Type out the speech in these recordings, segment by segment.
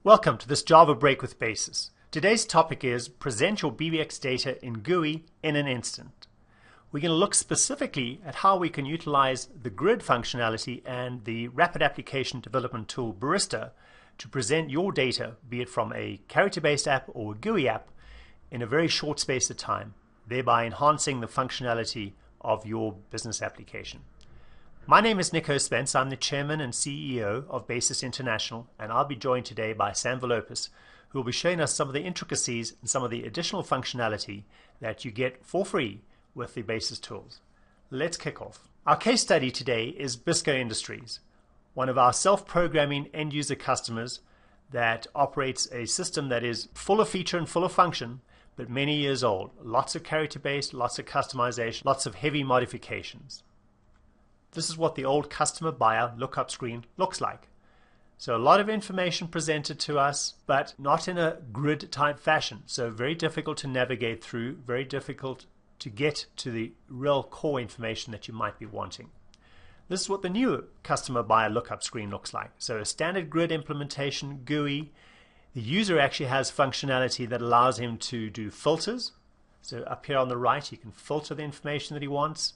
Welcome to this Java break with Basis. Today's topic is present your BBX data in GUI in an instant. We're going to look specifically at how we can utilize the grid functionality and the rapid application development tool Barista to present your data, be it from a character-based app or a GUI app, in a very short space of time, thereby enhancing the functionality of your business application. My name is Nico Spence. I'm the Chairman and CEO of Basis International, and I'll be joined today by Sam Velopis, who will be showing us some of the intricacies and some of the additional functionality that you get for free with the Basis tools. Let's kick off. Our case study today is Bisco Industries, one of our self-programming end-user customers that operates a system that is full of feature and full of function, but many years old. Lots of character-based, lots of customization, lots of heavy modifications. This is what the old customer buyer lookup screen looks like. So a lot of information presented to us, but not in a grid type fashion. So very difficult to navigate through, very difficult to get to the real core information that you might be wanting. This is what the new customer buyer lookup screen looks like. So a standard grid implementation GUI. The user actually has functionality that allows him to do filters. So up here on the right, you can filter the information that he wants.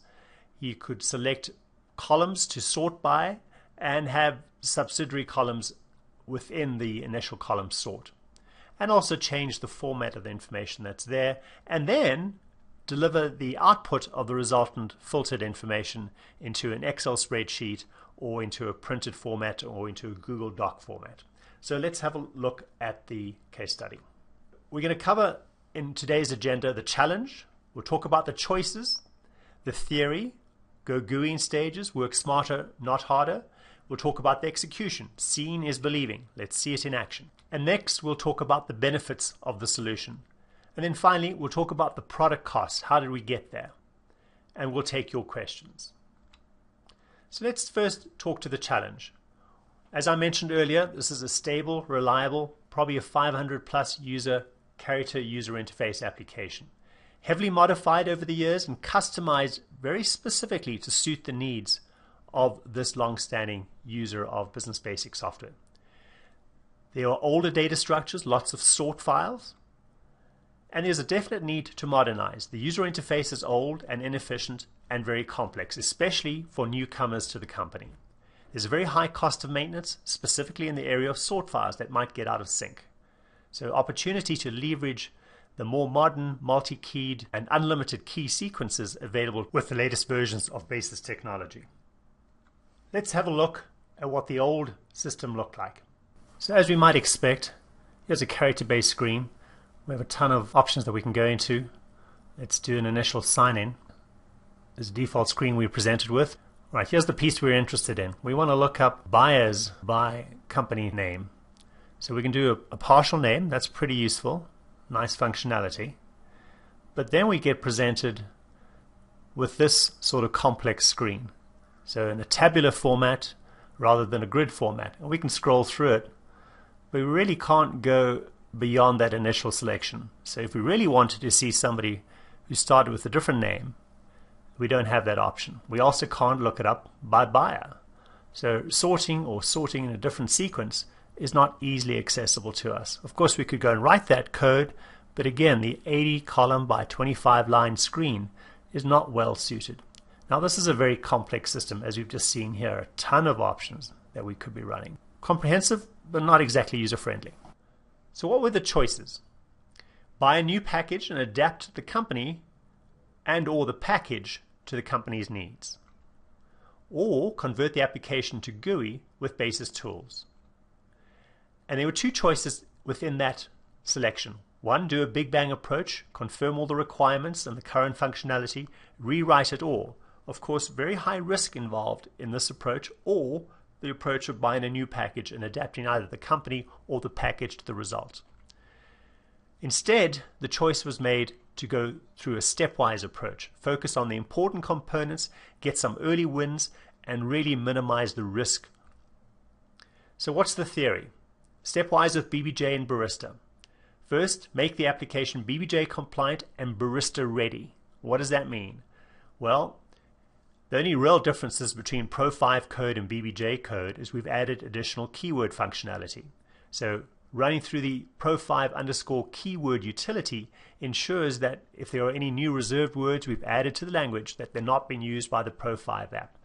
You could select columns to sort by and have subsidiary columns within the initial column sort, and also change the format of the information that's there, and then deliver the output of the resultant filtered information into an Excel spreadsheet or into a printed format or into a Google Doc format. So let's have a look at the case study. We're going to cover in today's agenda the challenge. We'll talk about the choices, the theory, go GUI in stages, work smarter, not harder. We'll talk about the execution. Seeing is believing. Let's see it in action. And next, we'll talk about the benefits of the solution. And then finally, we'll talk about the product cost. How did we get there? And we'll take your questions. So let's first talk to the challenge. As I mentioned earlier, this is a stable, reliable, probably a 500 plus user character user interface application. Heavily modified over the years and customized very specifically to suit the needs of this long-standing user of Business Basic software. There are older data structures, lots of sort files, and there's a definite need to modernize. The user interface is old and inefficient and very complex, especially for newcomers to the company. There's a very high cost of maintenance, specifically in the area of sort files that might get out of sync. So opportunity to leverage the more modern, multi-keyed, and unlimited key sequences available with the latest versions of Basis technology. Let's have a look at what the old system looked like. So as we might expect, here's a character-based screen. We have a ton of options that we can go into. Let's do an initial sign-in. This default screen we're presented with. Right, here's the piece we're interested in. We want to look up buyers by company name. So we can do a partial name. That's pretty useful. Nice functionality. But then we get presented with this sort of complex screen. So in a tabular format rather than a grid format. And we can scroll through it, but we really can't go beyond that initial selection. So if we really wanted to see somebody who started with a different name, we don't have that option. We also can't look it up by buyer. So sorting in a different sequence is not easily accessible to us. Of course, we could go and write that code, but again, the 80 column by 25 line screen is not well suited. Now, this is a very complex system, as we've just seen here, a ton of options that we could be running. Comprehensive, but not exactly user-friendly. So what were the choices? Buy a new package and adapt the company and or the package to the company's needs. Or convert the application to GUI with Basis tools. And there were two choices within that selection. One, do a big bang approach, confirm all the requirements and the current functionality, rewrite it all. Of course, very high risk involved in this approach, or the approach of buying a new package and adapting either the company or the package to the result. Instead, the choice was made to go through a stepwise approach, focus on the important components, get some early wins, and really minimize the risk. So what's the theory? Stepwise with BBJ and Barista. First, make the application BBJ compliant and Barista ready. What does that mean? Well, the only real differences between Pro 5 code and BBJ code is we've added additional keyword functionality. So running through the pro5_ keyword utility ensures that if there are any new reserved words we've added to the language, that they're not being used by the Pro5 app.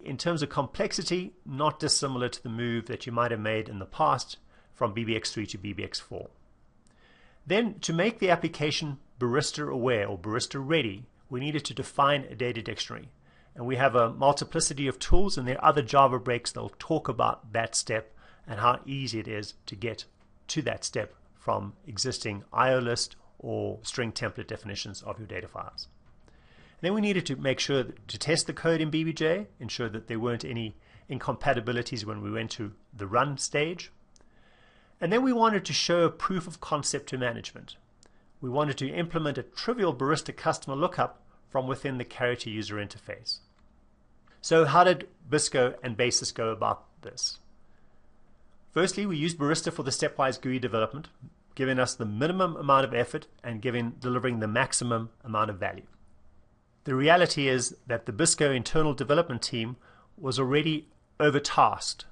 In terms of complexity, not dissimilar to the move that you might have made in the past from BBX3 to BBX4. Then, to make the application barista aware or barista ready, we needed to define a data dictionary. And we have a multiplicity of tools, and there are other Java breaks that will talk about that step and how easy it is to get to that step from existing IO list or string template definitions of your data files. And then we needed to make sure to test the code in BBJ, ensure that there weren't any incompatibilities when we went to the run stage. And then we wanted to show a proof of concept to management. We wanted to implement a trivial barista customer lookup from within the character user interface. So how did Bisco and Basis go about this? Firstly, we used Barista for the stepwise GUI development, giving us the minimum amount of effort and delivering the maximum amount of value. The reality is that the Bisco internal development team was already overtasked,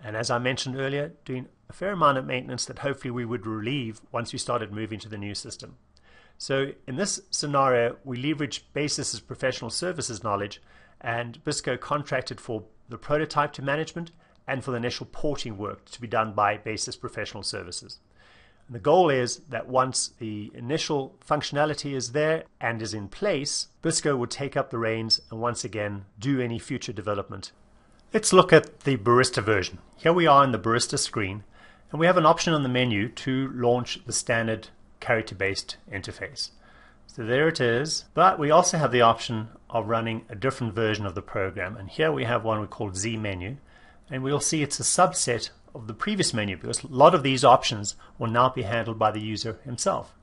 and as I mentioned earlier, doing a fair amount of maintenance that hopefully we would relieve once we started moving to the new system. So in this scenario, we leveraged Basis's professional services knowledge, and Bisco contracted for the prototype to management and for the initial porting work to be done by Basis Professional Services. And the goal is that once the initial functionality is there and is in place, Bisco would take up the reins and once again do any future development. Let's look at the Barista version. Here we are in the Barista screen, and we have an option on the menu to launch the standard character-based interface. So there it is, but we also have the option of running a different version of the program, and here we have one we call Z menu, and we'll see it's a subset of the previous menu because a lot of these options will now be handled by the user himself.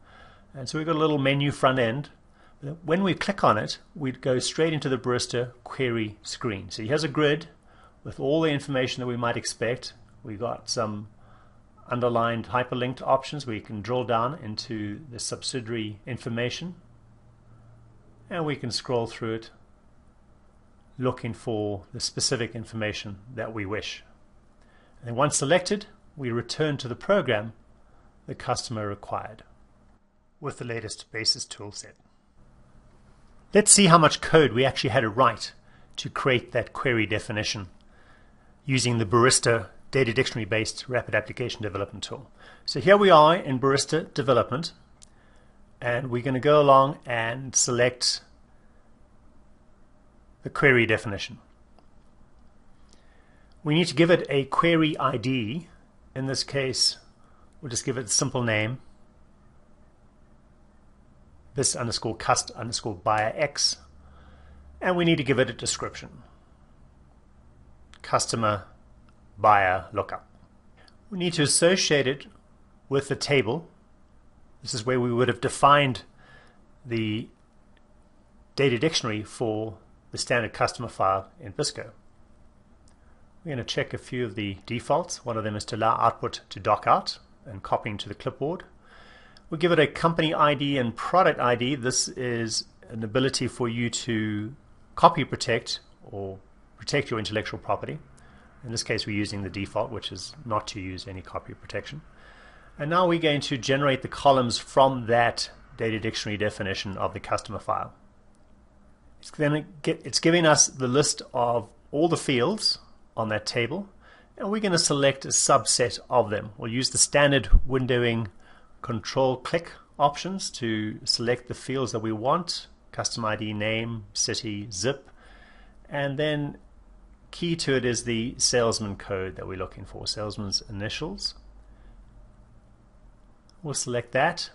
And so we've got a little menu front end. When we click on it, we'd go straight into the Barista query screen. So here's a grid with all the information that we might expect. We've got some underlined hyperlinked options where you can drill down into the subsidiary information, and we can scroll through it looking for the specific information that we wish. And then once selected, we return to the program the customer required with the latest Basis toolset. Let's see how much code we actually had to write to create that query definition using the Barista Data Dictionary based Rapid Application Development tool. So here we are in Barista Development, and we're going to go along and select the query definition. We need to give it a query ID. In this case, we'll just give it a simple name, this_cust_buyer X, and we need to give it a description, customer buyer lookup. We need to associate it with the table. This is where we would have defined the data dictionary for the standard customer file in Bisco. We're going to check a few of the defaults. One of them is to allow output to dock out and copying to the clipboard. We'll give it a company ID and product ID. This is an ability for you to copy protect or protect your intellectual property. In this case, we're using the default, which is not to use any copy protection. And now we're going to generate the columns from that data dictionary definition of the customer file. It's giving us the list of all the fields on that table, and we're going to select a subset of them. We'll use the standard windowing control-click options to select the fields that we want: customer ID, name, city, zip, and then key to it is the salesman code that we're looking for, salesman's initials. We'll select that,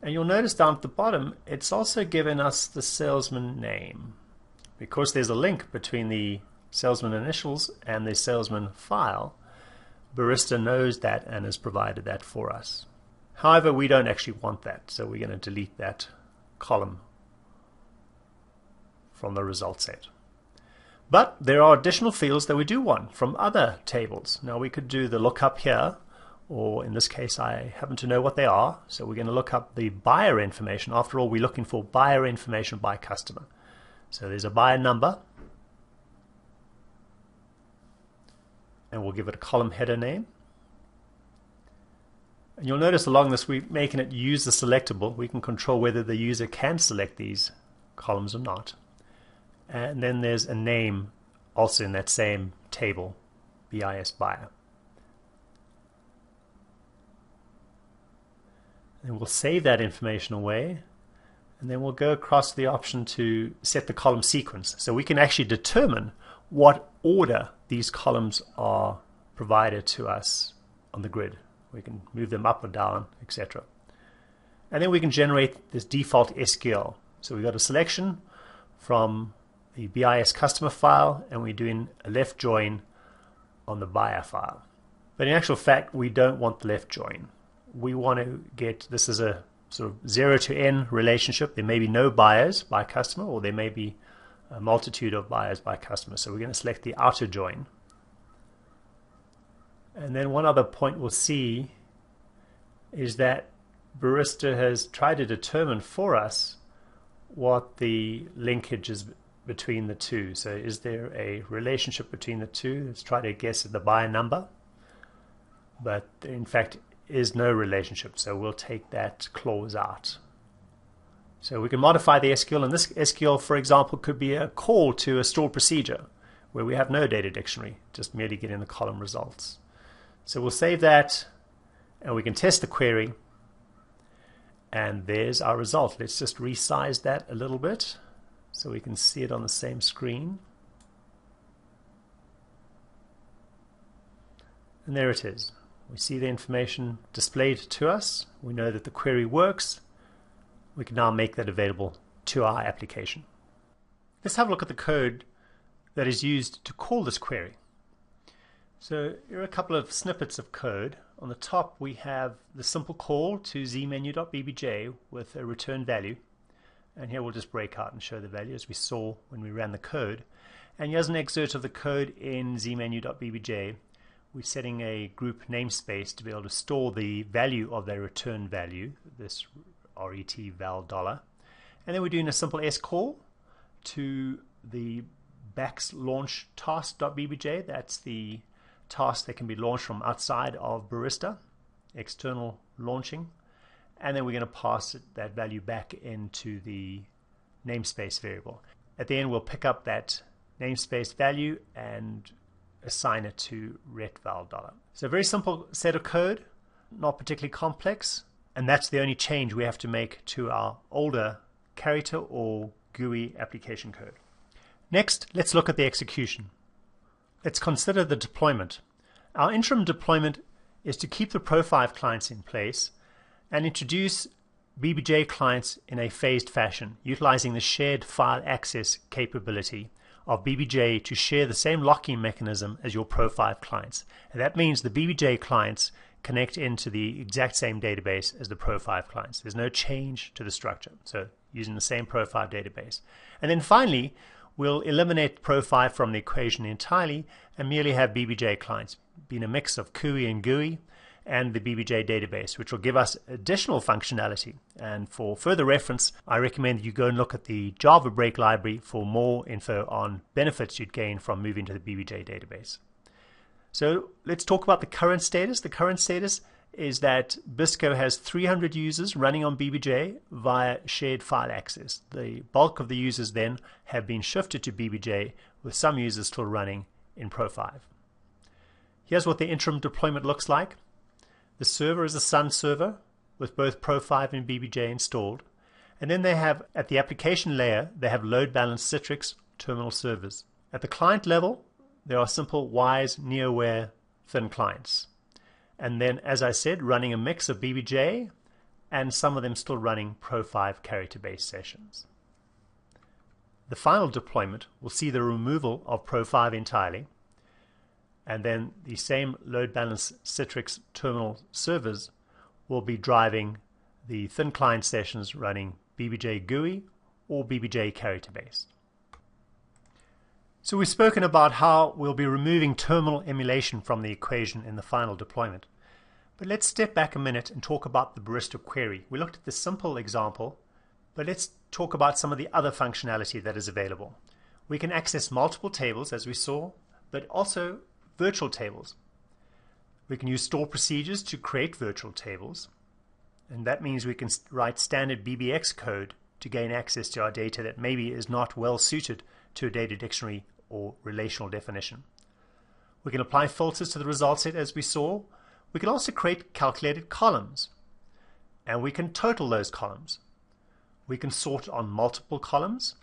and you'll notice down at the bottom it's also given us the salesman name. Because there's a link between the salesman initials and the salesman file, Barista knows that and has provided that for us. However, we don't actually want that, so we're going to delete that column from the result set. But there are additional fields that we do want from other tables. Now we could do the lookup here, or in this case I happen to know what they are, so we're going to look up the buyer information. After all, we're looking for buyer information by customer. So there's a buyer number, and we'll give it a column header name. And you'll notice along this we're making it user selectable. We can control whether the user can select these columns or not. And then there's a name also in that same table, BIS buyer. And we'll save that information away, and then we'll go across the option to set the column sequence. So we can actually determine what order these columns are provided to us on the grid. We can move them up or down, etc. And then we can generate this default SQL. So we've got a selection from the BIS customer file, and we're doing a left join on the buyer file. But in actual fact, we don't want the left join. We want to get this as a sort of 0 to n relationship. There may be no buyers by customer, or there may be a multitude of buyers by customer. So we're going to select the outer join. And then one other point we'll see is that Barista has tried to determine for us what the linkage is between the two. So is there a relationship between the two? Let's try to guess at the buyer number. But in fact, is no relationship, so we'll take that clause out. So we can modify the SQL, and this SQL, for example, could be a call to a stored procedure where we have no data dictionary, just merely getting the column results. So we'll save that, and we can test the query, and there's our result. Let's just resize that a little bit so we can see it on the same screen. And there it is. We see the information displayed to us. We know that the query works. We can now make that available to our application. Let's have a look at the code that is used to call this query. So here are a couple of snippets of code. On the top we have the simple call to zmenu.bbj with a return value. And here we'll just break out and show the value as we saw when we ran the code. And here's an excerpt of the code in zmenu.bbj. We're setting a group namespace to be able to store the value of their return value, this RET val dollar. And then we're doing a simple S call to the back's launch task.bbj. That's the task that can be launched from outside of Barista, external launching. And then we're going to pass that value back into the namespace variable. At the end, we'll pick up that namespace value and assign it to ret val dollar. So a very simple set of code, not particularly complex, and that's the only change we have to make to our older character or GUI application code. Next, let's look at the execution. Let's consider the deployment. Our interim deployment is to keep the Pro5 clients in place and introduce BBJ clients in a phased fashion, utilizing the shared file access capability of BBJ to share the same locking mechanism as your Pro5 clients. And that means the BBJ clients connect into the exact same database as the Pro5 clients. There's no change to the structure. So using the same Pro5 database. And then finally, we'll eliminate Pro5 from the equation entirely and merely have BBJ clients, being a mix of CUI and GUI and the BBJ database, which will give us additional functionality. And for further reference, I recommend that you go and look at the Java break library for more info on benefits you'd gain from moving to the BBJ database. So let's talk about the current status. The current status is that Bisco has 300 users running on BBJ via shared file access. The bulk of the users then have been shifted to BBJ, with some users still running in Pro5. Here's what the interim deployment looks like. The server is a Sun server with both Pro5 and BBJ installed. And then they have, at the application layer, they have load balanced Citrix terminal servers. At the client level, there are simple Wise, NeoWare, thin clients. And then, as I said, running a mix of BBJ and some of them still running Pro5 character-based sessions. The final deployment will see the removal of Pro5 entirely, and then the same load balanced Citrix terminal servers will be driving the thin client sessions running BBJ GUI or BBJ character based. So we've spoken about how we'll be removing terminal emulation from the equation in the final deployment. But let's step back a minute and talk about the Barista query. We looked at this simple example, but let's talk about some of the other functionality that is available. We can access multiple tables, as we saw, but also virtual tables. We can use store procedures to create virtual tables, and that means we can write standard BBX code to gain access to our data that maybe is not well suited to a data dictionary or relational definition. We can apply filters to the result set as we saw. We can also create calculated columns, and we can total those columns. We can sort on multiple columns,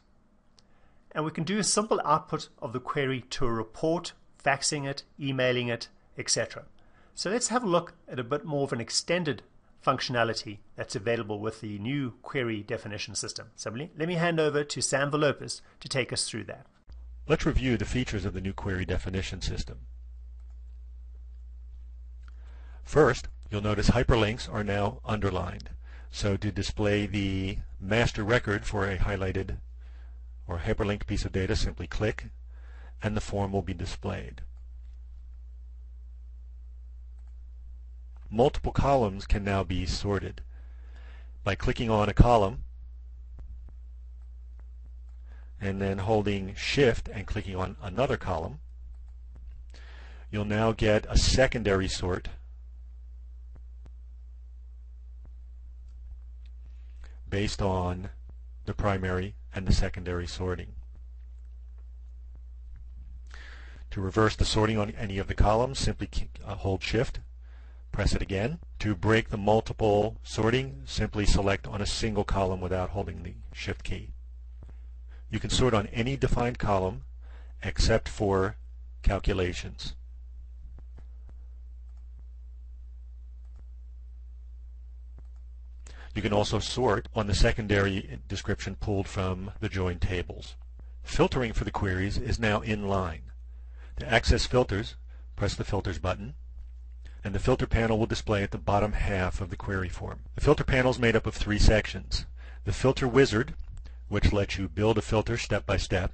and we can do a simple output of the query to a report, faxing it, emailing it, etc. So let's have a look at a bit more of an extended functionality that's available with the new query definition system. So let me hand over to Sam Velopis to take us through that. Let's review the features of the new query definition system. First, you'll notice hyperlinks are now underlined. So to display the master record for a highlighted or hyperlinked piece of data, simply click and the form will be displayed. Multiple columns can now be sorted. By clicking on a column and then holding Shift and clicking on another column, you'll now get a secondary sort based on the primary and the secondary sorting. To reverse the sorting on any of the columns, simply hold Shift, press it again. To break the multiple sorting, simply select on a single column without holding the Shift key. You can sort on any defined column except for calculations. You can also sort on the secondary description pulled from the joined tables. Filtering for the queries is now in line. To access filters, press the Filters button, and the filter panel will display at the bottom half of the query form. The filter panel is made up of three sections. The Filter Wizard, which lets you build a filter step by step.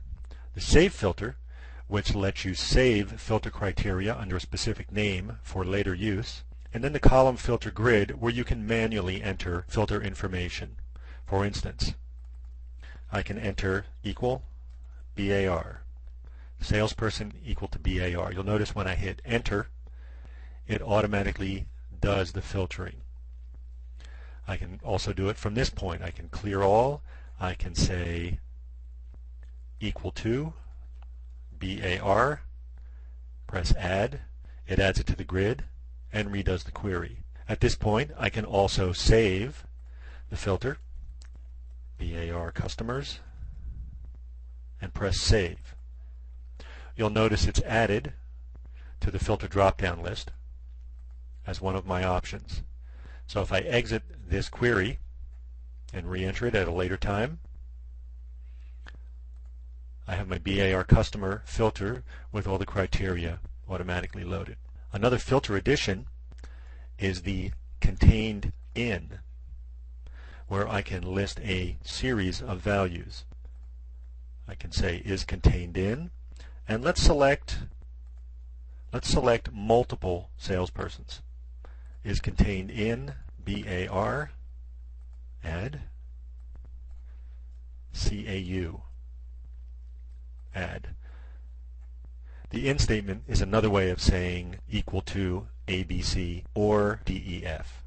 The Save Filter, which lets you save filter criteria under a specific name for later use. And then the Column Filter Grid, where you can manually enter filter information. For instance, I can enter equal BAR. Salesperson equal to BAR. You'll notice when I hit Enter, it automatically does the filtering. I can also do it from this point. I can clear all. I can say equal to BAR, press Add. It adds it to the grid and redoes the query. At this point, I can also save the filter, BAR Customers, and press Save. You'll notice it's added to the filter drop-down list as one of my options. So if I exit this query and re-enter it at a later time, I have my BAR customer filter with all the criteria automatically loaded. Another filter addition is the contained in, where I can list a series of values. I can say is contained in, and let's select multiple salespersons. Is contained in BAR, add, CAU, add. The in statement is another way of saying equal to ABC or DEF.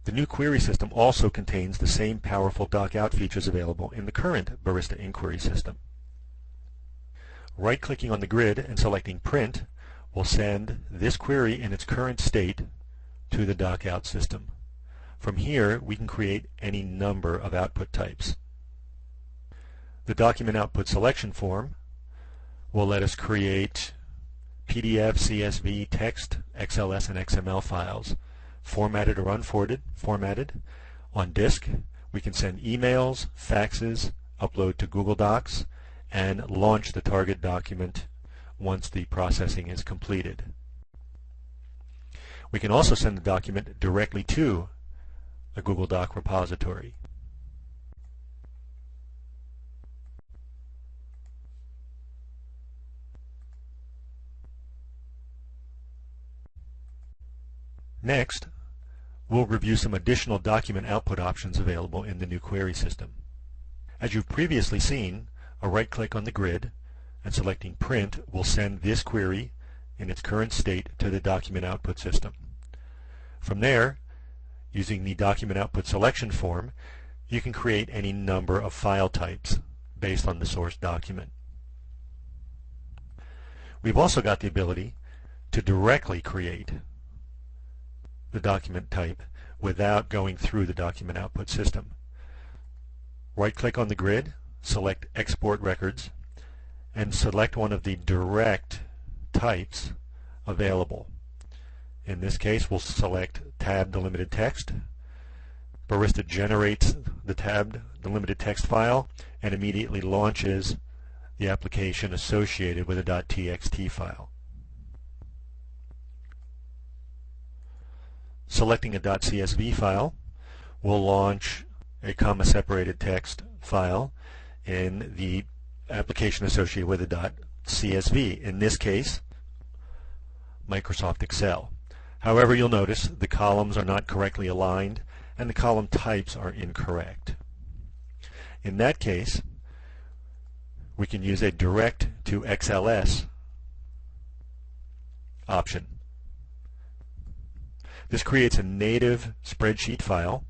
The new query system also contains the same powerful doc-out features available in the current Barista inquiry system. Right-clicking on the grid and selecting Print will send this query in its current state to the doc-out system. From here, we can create any number of output types. The document output selection form will let us create PDF, CSV, text, XLS, and XML files, formatted or unformatted, on disk. We can send emails, faxes, upload to Google Docs, and launch the target document once the processing is completed. We can also send the document directly to a Google Doc repository. Next, we'll review some additional document output options available in the new query system. As you've previously seen, a right-click on the grid and selecting Print will send this query in its current state to the document output system. From there, using the document output selection form, you can create any number of file types based on the source document. We've also got the ability to directly create the document type without going through the document output system. Right-click on the grid, select Export Records, and select one of the direct types available. In this case, we'll select Tab Delimited Text. Barista generates the tabbed delimited text file and immediately launches the application associated with a .txt file. Selecting a .csv file will launch a comma-separated text file in the application associated with a .csv. In this case, Microsoft Excel. However, you'll notice the columns are not correctly aligned and the column types are incorrect. In that case, we can use a direct to XLS option. This creates a native spreadsheet file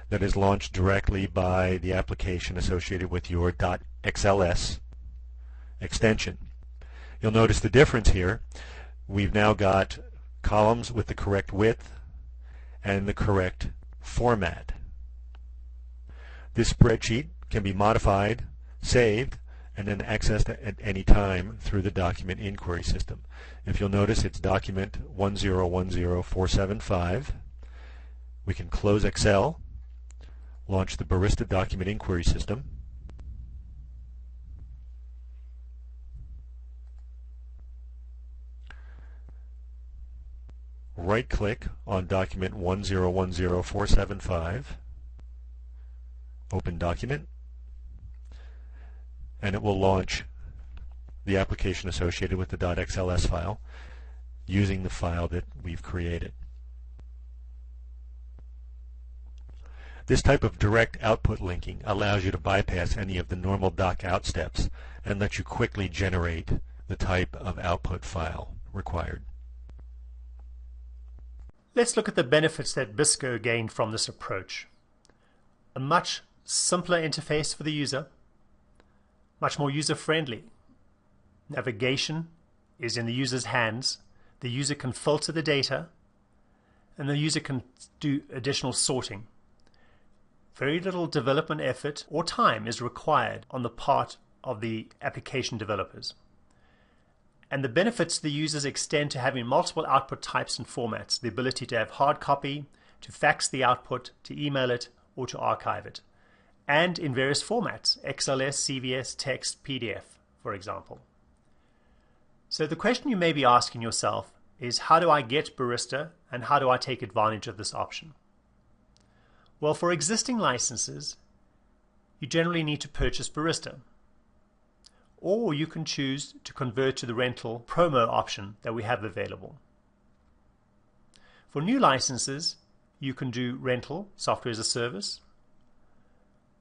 that is launched directly by the application associated with your .xls extension. You'll notice the difference here. We've now got columns with the correct width and the correct format. This spreadsheet can be modified, saved, and then accessed at any time through the document inquiry system. If you'll notice, it's document 1010475. We can close Excel, launch the Barista document inquiry system, right-click on document 1010475, open document, and it will launch the application associated with the .xls file using the file that we've created. This type of direct output linking allows you to bypass any of the normal doc out steps and lets you quickly generate the type of output file required. Let's look at the benefits that Bisco gained from this approach. A much simpler interface for the user, much more user-friendly. Navigation is in the user's hands. The user can filter the data, and the user can do additional sorting. Very little development effort or time is required on the part of the application developers. And the benefits to the users extend to having multiple output types and formats, the ability to have hard copy, to fax the output, to email it, or to archive it, and in various formats, XLS, CVS, text, PDF, for example. So the question you may be asking yourself is, how do I get Barista and how do I take advantage of this option? Well, for existing licenses, you generally need to purchase Barista. Or you can choose to convert to the rental promo option that we have available. For new licenses, you can do rental, software as a service,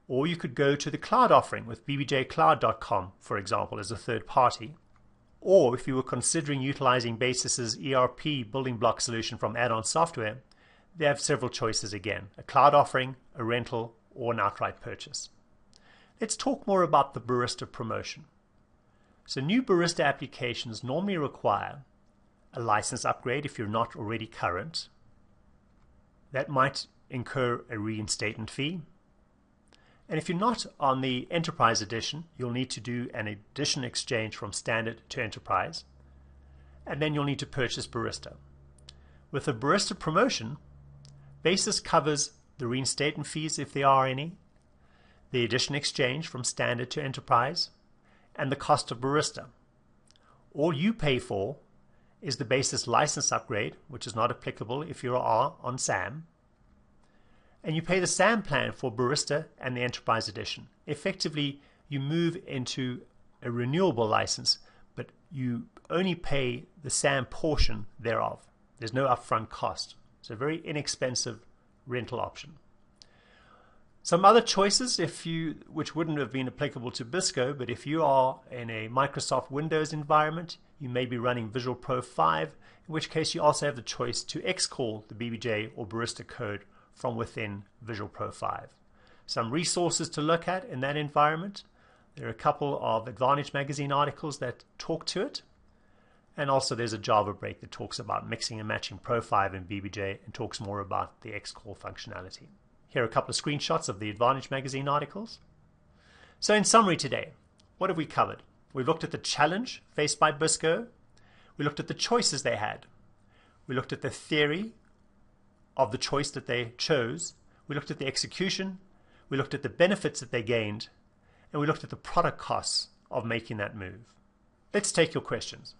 or you could go to the cloud offering with bbjcloud.com, for example, as a third party. Or if you were considering utilizing Basis's ERP building block solution from add-on software, they have several choices again, a cloud offering, a rental, or an outright purchase. Let's talk more about the Barista Promotion. So new Barista applications normally require a license upgrade if you're not already current. That might incur a reinstatement fee. And if you're not on the Enterprise Edition, you'll need to do an edition exchange from Standard to Enterprise. And then you'll need to purchase Barista. With the Barista Promotion, Basis covers the reinstatement fees if there are any, the edition exchange from Standard to Enterprise, and the cost of Barista. All you pay for is the Basis license upgrade, which is not applicable if you are on SAM, and you pay the SAM plan for Barista and the Enterprise Edition. Effectively, you move into a renewable license, but you only pay the SAM portion thereof. There's no upfront cost. It's a very inexpensive rental option. Some other choices, which wouldn't have been applicable to Bisco, but if you are in a Microsoft Windows environment, you may be running Visual Pro 5, in which case you also have the choice to excall the BBJ or Barista code from within Visual Pro 5. Some resources to look at in that environment. There are a couple of Advantage Magazine articles that talk to it. And also there's a Java break that talks about mixing and matching Pro 5 and BBJ and talks more about the excall functionality. Here are a couple of screenshots of the Advantage Magazine articles. So in summary today, what have we covered? We've looked at the challenge faced by Bisco. We looked at the choices they had. We looked at the theory of the choice that they chose. We looked at the execution. We looked at the benefits that they gained. And we looked at the product costs of making that move. Let's take your questions.